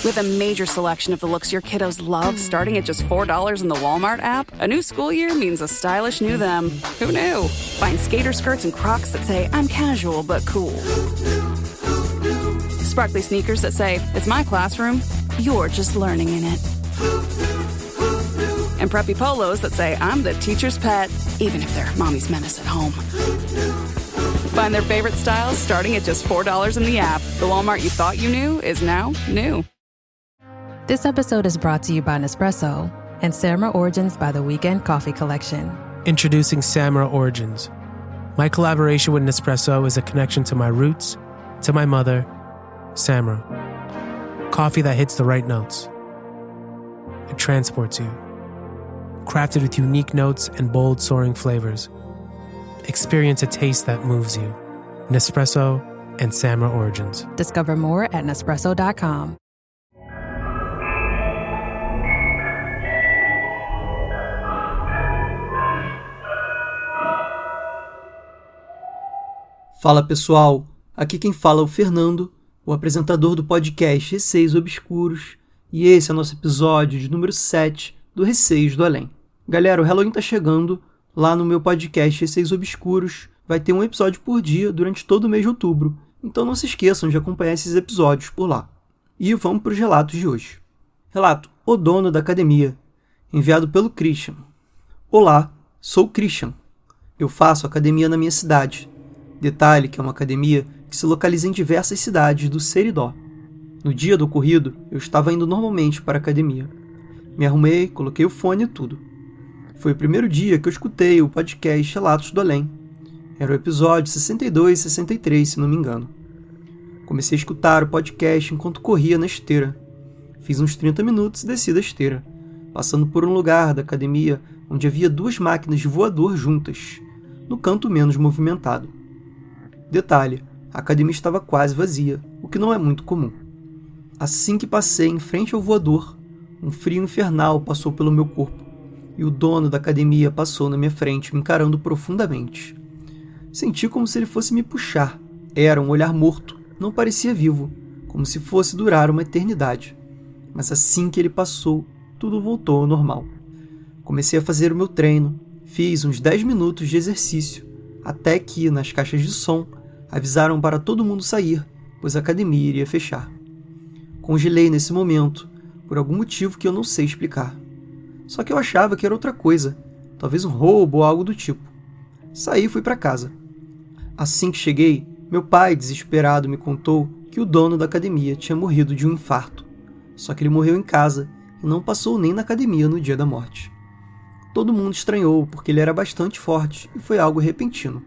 With a major selection of the looks your kiddos love starting at just $4 in the Walmart app, a new school year means a stylish new them. Who knew? Find skater skirts and Crocs that say, I'm casual but cool. Sparkly sneakers that say, it's my classroom, you're just learning in it. And preppy polos that say, I'm the teacher's pet, even if they're mommy's menace at home. Find their favorite styles starting at just $4 in the app. The Walmart you thought you knew is now new. This episode is brought to you by Nespresso and Samra Origins by the Weekend Coffee Collection. Introducing Samra Origins. My collaboration with Nespresso is a connection to my roots, to my mother, Samra. Coffee that hits the right notes. It transports you. Crafted with unique notes and bold, soaring flavors. Experience a taste that moves you. Nespresso and Samra Origins. Discover more at Nespresso.com. Fala pessoal, aqui quem fala é o Fernando, o apresentador do podcast Receios Obscuros, e esse é o nosso episódio de número 7 do Receios do Além. Galera, o Halloween tá chegando, lá no meu podcast Receios Obscuros vai ter um episódio por dia durante todo o mês de outubro, então não se esqueçam de acompanhar esses episódios por lá. E vamos para os relatos de hoje. Relato O Dono da Academia, enviado pelo Christian. Olá, sou o Christian. Eu faço academia na minha cidade. Detalhe que é uma academia que se localiza em diversas cidades do Seridó. No dia do ocorrido, eu estava indo normalmente para a academia. Me arrumei, coloquei o fone e tudo. Foi o primeiro dia que eu escutei o podcast Relatos do Além. Era o episódio 62 e 63, se não me engano. Comecei a escutar o podcast enquanto corria na esteira. Fiz uns 30 minutos e desci da esteira, passando por um lugar da academia onde havia 2 máquinas de voador juntas, no canto menos movimentado. Detalhe, a academia estava quase vazia, o que não é muito comum. Assim que passei em frente ao voador, um frio infernal passou pelo meu corpo, e o dono da academia passou na minha frente, me encarando profundamente. Senti como se ele fosse me puxar. Era um olhar morto, não parecia vivo, como se fosse durar uma eternidade. Mas assim que ele passou, tudo voltou ao normal. Comecei a fazer o meu treino, fiz uns 10 minutos de exercício, até que, nas caixas de som, avisaram para todo mundo sair, pois a academia iria fechar. Congelei nesse momento, por algum motivo que eu não sei explicar. Só que eu achava que era outra coisa, talvez um roubo ou algo do tipo. Saí e fui para casa. Assim que cheguei, meu pai, desesperado, me contou que o dono da academia tinha morrido de um infarto. Só que ele morreu em casa e não passou nem na academia no dia da morte. Todo mundo estranhou, porque ele era bastante forte e foi algo repentino.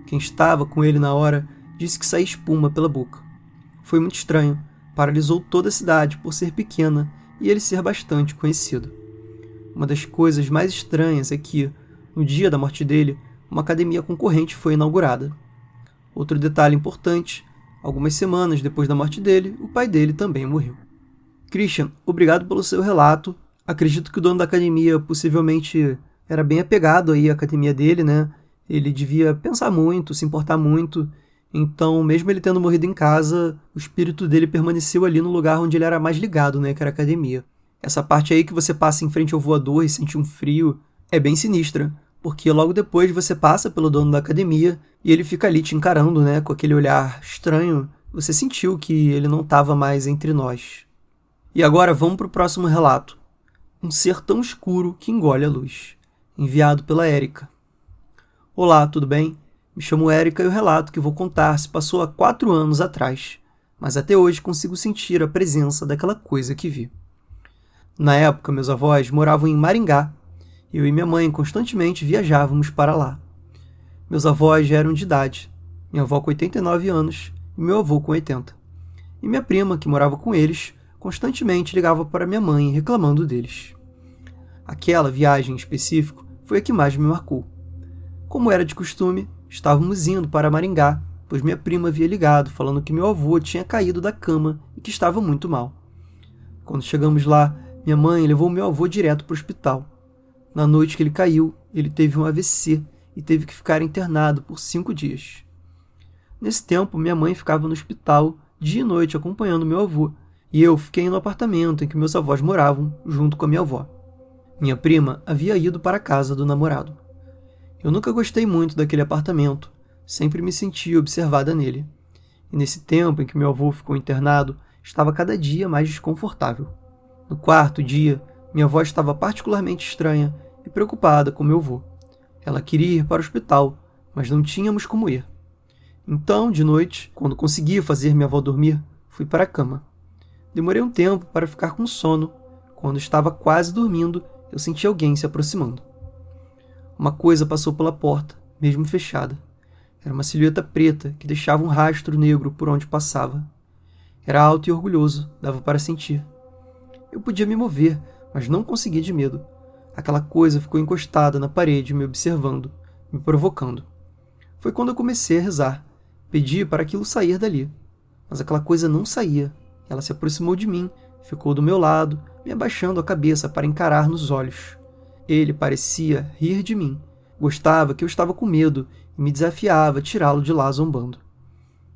Quem estava com ele na hora disse que saía espuma pela boca. Foi muito estranho, paralisou toda a cidade por ser pequena e ele ser bastante conhecido. Uma das coisas mais estranhas é que, no dia da morte dele, uma academia concorrente foi inaugurada. Outro detalhe importante, algumas semanas depois da morte dele, o pai dele também morreu. Christian, obrigado pelo seu relato. Acredito que o dono da academia possivelmente era bem apegado aí à academia dele, né? Ele devia pensar muito, se importar muito. Então, mesmo ele tendo morrido em casa, o espírito dele permaneceu ali no lugar onde ele era mais ligado, né? Que era a academia. Essa parte aí que você passa em frente ao voador e sente um frio é bem sinistra, porque logo depois você passa pelo dono da academia e ele fica ali te encarando, né? Com aquele olhar estranho. Você sentiu que ele não estava mais entre nós. E agora vamos para o próximo relato. Um ser tão escuro que engole a luz. Enviado pela Érica. Olá, tudo bem? Me chamo Érica e o relato que vou contar se passou há 4 anos atrás, mas até hoje consigo sentir a presença daquela coisa que vi. Na época, meus avós moravam em Maringá. Eu e minha mãe constantemente viajávamos para lá. Meus avós já eram de idade, minha avó com 89 anos e meu avô com 80. E minha prima, que morava com eles, constantemente ligava para minha mãe reclamando deles. Aquela viagem em específico foi a que mais me marcou. Como era de costume, estávamos indo para Maringá, pois minha prima havia ligado falando que meu avô tinha caído da cama e que estava muito mal. Quando chegamos lá, minha mãe levou meu avô direto para o hospital. Na noite que ele caiu, ele teve um AVC e teve que ficar internado por 5 dias. Nesse tempo, minha mãe ficava no hospital dia e noite acompanhando meu avô, e eu fiquei no apartamento em que meus avós moravam, junto com a minha avó. Minha prima havia ido para a casa do namorado. Eu nunca gostei muito daquele apartamento, sempre me sentia observada nele. E nesse tempo em que meu avô ficou internado, estava cada dia mais desconfortável. No quarto dia, minha avó estava particularmente estranha e preocupada com meu avô. Ela queria ir para o hospital, mas não tínhamos como ir. Então, de noite, quando consegui fazer minha avó dormir, fui para a cama. Demorei um tempo para ficar com sono. Quando estava quase dormindo, eu senti alguém se aproximando. Uma coisa passou pela porta, mesmo fechada. Era uma silhueta preta que deixava um rastro negro por onde passava. Era alto e orgulhoso, dava para sentir. Eu podia me mover, mas não conseguia de medo. Aquela coisa ficou encostada na parede, me observando, me provocando. Foi quando eu comecei a rezar. Pedi para aquilo sair dali. Mas aquela coisa não saía. Ela se aproximou de mim, ficou do meu lado, me abaixando a cabeça para encarar nos olhos. Ele parecia rir de mim. Gostava que eu estava com medo e me desafiava a tirá-lo de lá zombando.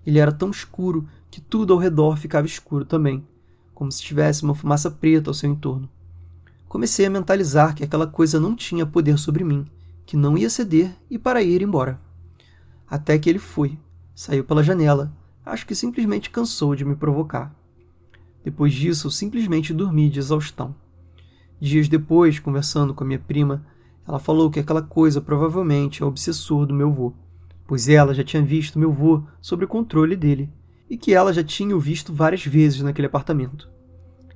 Ele era tão escuro que tudo ao redor ficava escuro também, como se tivesse uma fumaça preta ao seu entorno. Comecei a mentalizar que aquela coisa não tinha poder sobre mim, que não ia ceder e para ir embora. Até que ele foi, saiu pela janela, acho que simplesmente cansou de me provocar. Depois disso, eu simplesmente dormi de exaustão. Dias depois, conversando com a minha prima, ela falou que aquela coisa provavelmente é o obsessor do meu avô, pois ela já tinha visto meu avô sob o controle dele, e que ela já tinha o visto várias vezes naquele apartamento.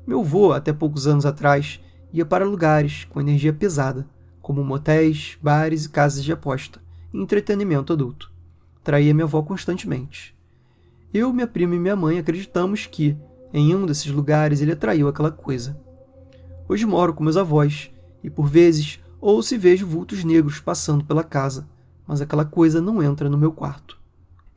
Meu avô, até poucos anos atrás, ia para lugares com energia pesada, como motéis, bares e casas de aposta, e entretenimento adulto. Traía minha avó constantemente. Eu, minha prima e minha mãe acreditamos que, em um desses lugares, ele atraiu aquela coisa. Hoje moro com meus avós, e por vezes ouço e vejo vultos negros passando pela casa, mas aquela coisa não entra no meu quarto.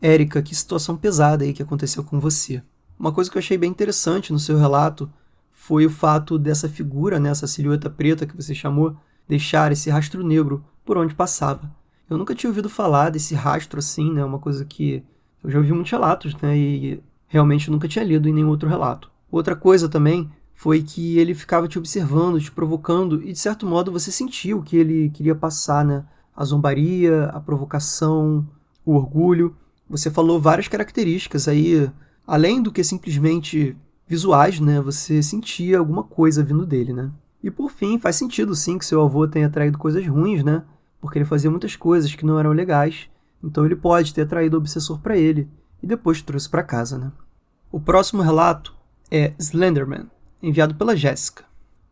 Érica, que situação pesada aí que aconteceu com você. Uma coisa que eu achei bem interessante no seu relato foi o fato dessa figura, essa silhueta preta que você chamou, deixar esse rastro negro por onde passava. Eu nunca tinha ouvido falar desse rastro assim, uma coisa que eu já ouvi muitos relatos, e realmente nunca tinha lido em nenhum outro relato. Outra coisa também foi que ele ficava te observando, te provocando, e de certo modo você sentiu que ele queria passar, a zombaria, a provocação, o orgulho. Você falou várias características aí, além do que simplesmente visuais, você sentia alguma coisa vindo dele, E por fim, faz sentido sim que seu avô tenha atraído coisas ruins, porque ele fazia muitas coisas que não eram legais, então ele pode ter atraído o obsessor para ele e depois trouxe para casa, O próximo relato é Slenderman, enviado pela Jéssica.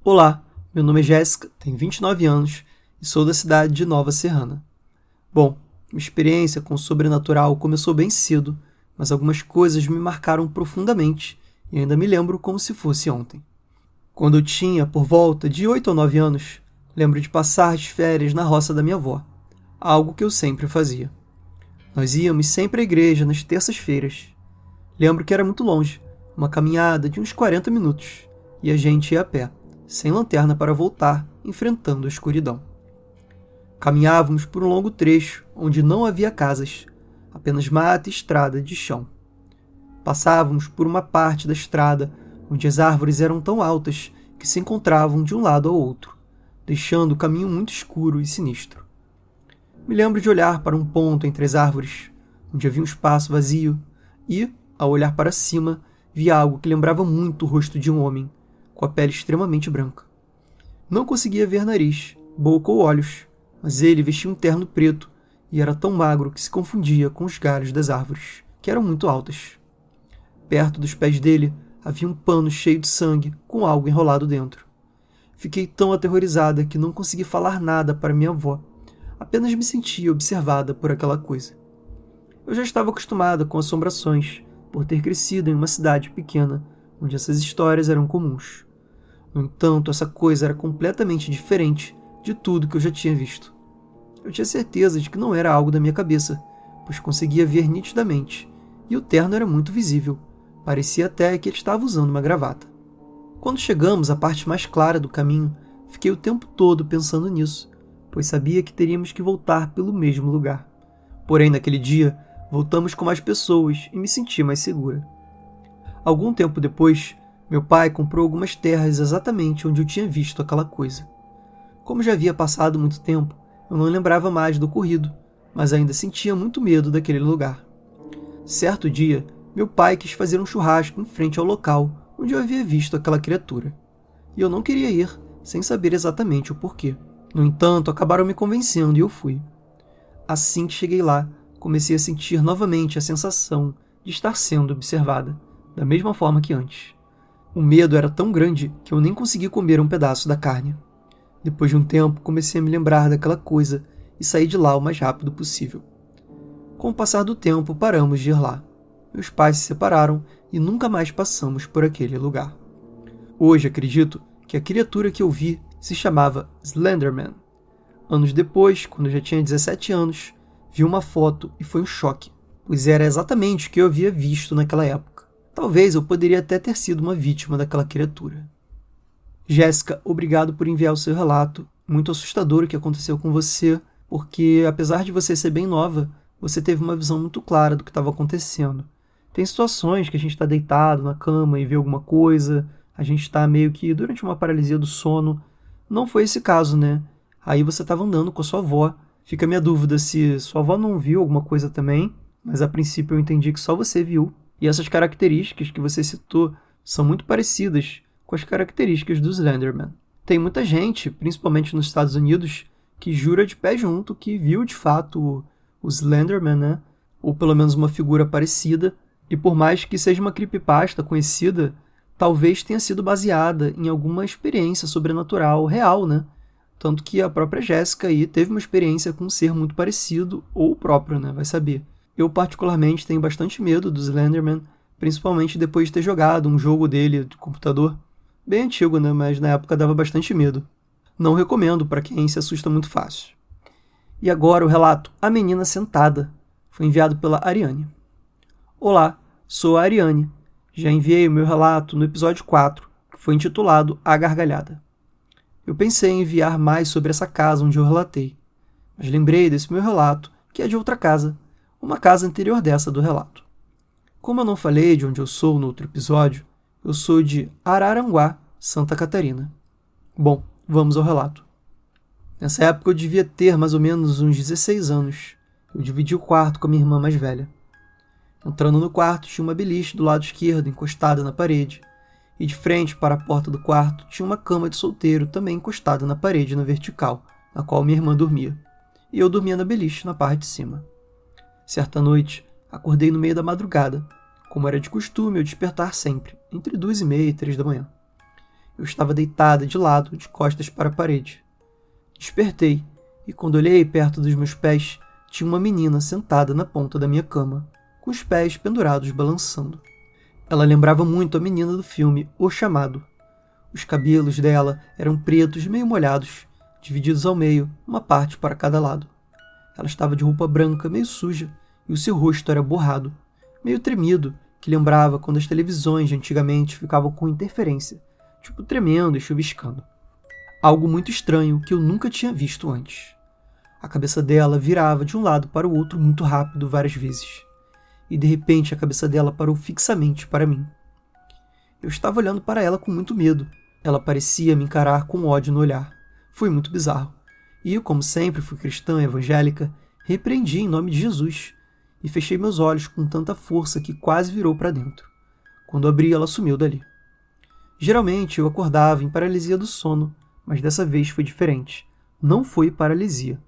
Olá, meu nome é Jéssica, tenho 29 anos e sou da cidade de Nova Serrana. Bom, minha experiência com o sobrenatural começou bem cedo, mas algumas coisas me marcaram profundamente e ainda me lembro como se fosse ontem. Quando eu tinha por volta de 8 ou 9 anos, lembro de passar as férias na roça da minha avó, algo que eu sempre fazia. Nós íamos sempre à igreja nas terças-feiras. Lembro que era muito longe, uma caminhada de uns 40 minutos, e a gente ia a pé, sem lanterna para voltar, enfrentando a escuridão. Caminhávamos por um longo trecho, onde não havia casas, apenas mata e estrada de chão. Passávamos por uma parte da estrada, onde as árvores eram tão altas que se encontravam de um lado ao outro, deixando o caminho muito escuro e sinistro. Me lembro de olhar para um ponto entre as árvores, onde havia um espaço vazio, e, ao olhar para cima, vi algo que lembrava muito o rosto de um homem, com a pele extremamente branca. Não conseguia ver nariz, boca ou olhos, mas ele vestia um terno preto e era tão magro que se confundia com os galhos das árvores, que eram muito altas. Perto dos pés dele havia um pano cheio de sangue com algo enrolado dentro. Fiquei tão aterrorizada que não consegui falar nada para minha avó, apenas me sentia observada por aquela coisa. Eu já estava acostumada com assombrações, por ter crescido em uma cidade pequena, onde essas histórias eram comuns. No entanto, essa coisa era completamente diferente de tudo que eu já tinha visto. Eu tinha certeza de que não era algo da minha cabeça, pois conseguia ver nitidamente, e o terno era muito visível. Parecia até que ele estava usando uma gravata. Quando chegamos à parte mais clara do caminho, fiquei o tempo todo pensando nisso, pois sabia que teríamos que voltar pelo mesmo lugar. Porém, naquele dia, voltamos com mais pessoas e me senti mais segura. Algum tempo depois, Meu pai comprou algumas terras exatamente onde eu tinha visto aquela coisa. Como já havia passado muito tempo, eu não lembrava mais do ocorrido, mas ainda sentia muito medo daquele lugar. Certo dia, meu pai quis fazer um churrasco em frente ao local onde eu havia visto aquela criatura. E eu não queria ir, sem saber exatamente o porquê. No entanto, acabaram me convencendo e eu fui. Assim que cheguei lá, comecei a sentir novamente a sensação de estar sendo observada, da mesma forma que antes. O medo era tão grande que eu nem consegui comer um pedaço da carne. Depois de um tempo, comecei a me lembrar daquela coisa e saí de lá o mais rápido possível. Com o passar do tempo, paramos de ir lá. Meus pais se separaram e nunca mais passamos por aquele lugar. Hoje acredito que a criatura que eu vi se chamava Slenderman. Anos depois, quando eu já tinha 17 anos, vi uma foto e foi um choque, pois era exatamente o que eu havia visto naquela época. Talvez eu poderia até ter sido uma vítima daquela criatura. Jéssica, obrigado por enviar o seu relato. Muito assustador o que aconteceu com você, porque apesar de você ser bem nova, você teve uma visão muito clara do que estava acontecendo. Tem situações que a gente está deitado na cama e vê alguma coisa, a gente está meio que durante uma paralisia do sono. Não foi esse caso, né? Aí você estava andando com a sua avó. Fica a minha dúvida se sua avó não viu alguma coisa também, mas a princípio eu entendi que só você viu. E essas características que você citou são muito parecidas com as características do Slenderman. Tem muita gente, principalmente nos Estados Unidos, que jura de pé junto que viu de fato o Slenderman, né? Ou pelo menos uma figura parecida. E por mais que seja uma creepypasta conhecida, talvez tenha sido baseada em alguma experiência sobrenatural real, né? Tanto que a própria Jéssica aí teve uma experiência com um ser muito parecido, ou o próprio, né? Vai saber. Eu particularmente tenho bastante medo do Slenderman, principalmente depois de ter jogado um jogo dele de computador. Bem antigo, né? Mas na época dava bastante medo. Não recomendo para quem se assusta muito fácil. E agora o relato A Menina Sentada. Foi enviado pela Ariane. Olá, sou a Ariane. Já enviei o meu relato no episódio 4, que foi intitulado A Gargalhada. Eu pensei em enviar mais sobre essa casa onde eu relatei, mas lembrei desse meu relato, que é de outra casa, uma casa anterior dessa do relato. Como eu não falei de onde eu sou no outro episódio, eu sou de Araranguá, Santa Catarina. Bom, vamos ao relato. Nessa época eu devia ter mais ou menos uns 16 anos. Eu dividi o quarto com a minha irmã mais velha. Entrando no quarto, tinha uma beliche do lado esquerdo, encostada na parede, e de frente para a porta do quarto tinha uma cama de solteiro também encostada na parede na vertical, na qual minha irmã dormia, e eu dormia na beliche na parte de cima. Certa noite, acordei no meio da madrugada. Como era de costume, eu despertar sempre, entre 2h30 e 3 da manhã. Eu estava deitada de lado, de costas para a parede. Despertei, e quando olhei perto dos meus pés, tinha uma menina sentada na ponta da minha cama, com os pés pendurados balançando. Ela lembrava muito a menina do filme O Chamado. Os cabelos dela eram pretos meio molhados, divididos ao meio, uma parte para cada lado. Ela estava de roupa branca meio suja, e o seu rosto era borrado, meio tremido, que lembrava quando as televisões de antigamente ficavam com interferência, tipo tremendo e chuviscando. Algo muito estranho que eu nunca tinha visto antes. A cabeça dela virava de um lado para o outro muito rápido várias vezes. E de repente a cabeça dela parou fixamente para mim. Eu estava olhando para ela com muito medo. Ela parecia me encarar com ódio no olhar. Foi muito bizarro. E, como sempre fui cristã e evangélica, repreendi em nome de Jesus e fechei meus olhos com tanta força que quase virou para dentro. Quando abri, ela sumiu dali. Geralmente eu acordava em paralisia do sono, mas dessa vez foi diferente. Não foi paralisia.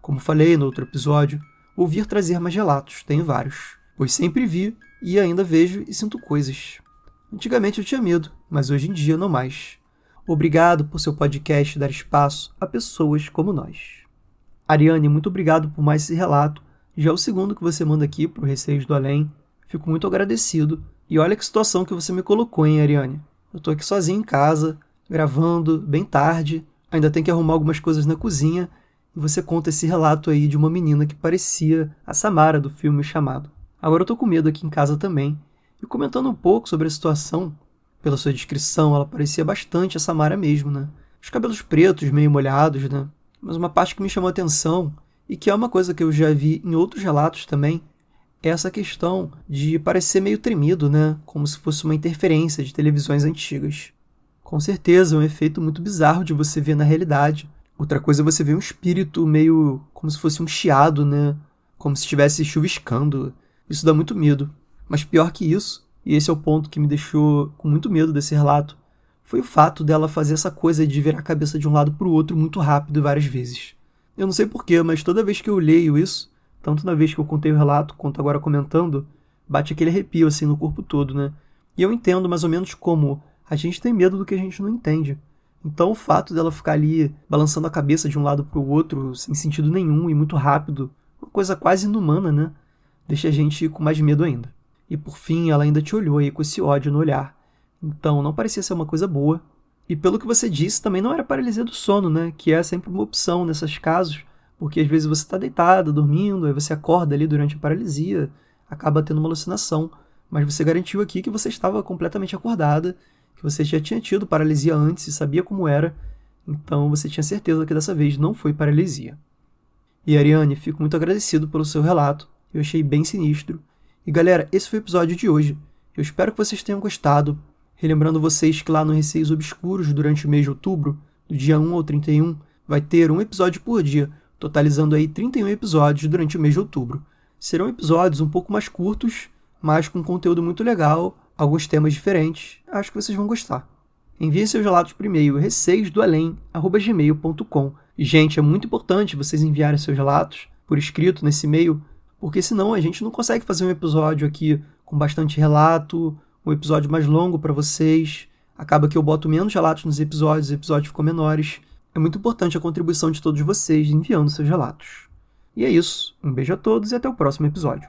Como falei no outro episódio, ouvir trazer mais relatos, tenho vários, pois sempre vi e ainda vejo e sinto coisas. Antigamente eu tinha medo, mas hoje em dia não mais. Obrigado por seu podcast dar espaço a pessoas como nós. Ariane, muito obrigado por mais esse relato. Já é o segundo que você manda aqui para o Receios do Além. Fico muito agradecido. E olha que situação que você me colocou, hein, Ariane? Eu tô aqui sozinho em casa, gravando, bem tarde. Ainda tenho que arrumar algumas coisas na cozinha. E você conta esse relato aí de uma menina que parecia a Samara do filme O Chamado. Agora eu tô com medo aqui em casa também. E comentando um pouco sobre a situação, pela sua descrição, ela parecia bastante a Samara mesmo, né? Os cabelos pretos, meio molhados, né? Mas uma parte que me chamou a atenção, e que é uma coisa que eu já vi em outros relatos também, é essa questão de parecer meio tremido, né? Como se fosse uma interferência de televisões antigas. Com certeza, é um efeito muito bizarro de você ver na realidade. Outra coisa é você ver um espírito meio como se fosse um chiado, né? Como se estivesse chuviscando. Isso dá muito medo. Mas pior que isso, e esse é o ponto que me deixou com muito medo desse relato, foi o fato dela fazer essa coisa de virar a cabeça de um lado para o outro muito rápido várias vezes. Eu não sei porquê, mas toda vez que eu leio isso, tanto na vez que eu contei o relato, quanto agora comentando, bate aquele arrepio assim no corpo todo, né? E eu entendo mais ou menos como a gente tem medo do que a gente não entende. Então o fato dela ficar ali balançando a cabeça de um lado para o outro, sem sentido nenhum e muito rápido, uma coisa quase inumana, né? Deixa a gente com mais medo ainda. E por fim, ela ainda te olhou aí com esse ódio no olhar. Então não parecia ser uma coisa boa. E pelo que você disse, também não era paralisia do sono, né? Que é sempre uma opção nesses casos, porque às vezes você está deitada, dormindo, aí você acorda ali durante a paralisia, acaba tendo uma alucinação. Mas você garantiu aqui que você estava completamente acordada, que você já tinha tido paralisia antes e sabia como era, então você tinha certeza que dessa vez não foi paralisia. E Ariane, fico muito agradecido pelo seu relato, eu achei bem sinistro. E galera, esse foi o episódio de hoje. Eu espero que vocês tenham gostado. Relembrando vocês que lá no Receios Obscuros, durante o mês de outubro, do dia 1 ao 31, vai ter um episódio por dia, totalizando aí 31 episódios durante o mês de outubro. Serão episódios um pouco mais curtos, mas com conteúdo muito legal, alguns temas diferentes. Acho que vocês vão gostar. Enviem seus relatos por e-mail receisdoalém@gmail.com. E, gente, é muito importante vocês enviarem seus relatos por escrito nesse e-mail, porque senão a gente não consegue fazer um episódio aqui com bastante relato, um episódio mais longo para vocês. Acaba que eu boto menos relatos nos episódios, os episódios ficam menores. É muito importante a contribuição de todos vocês enviando seus relatos. E é isso. Um beijo a todos e até o próximo episódio.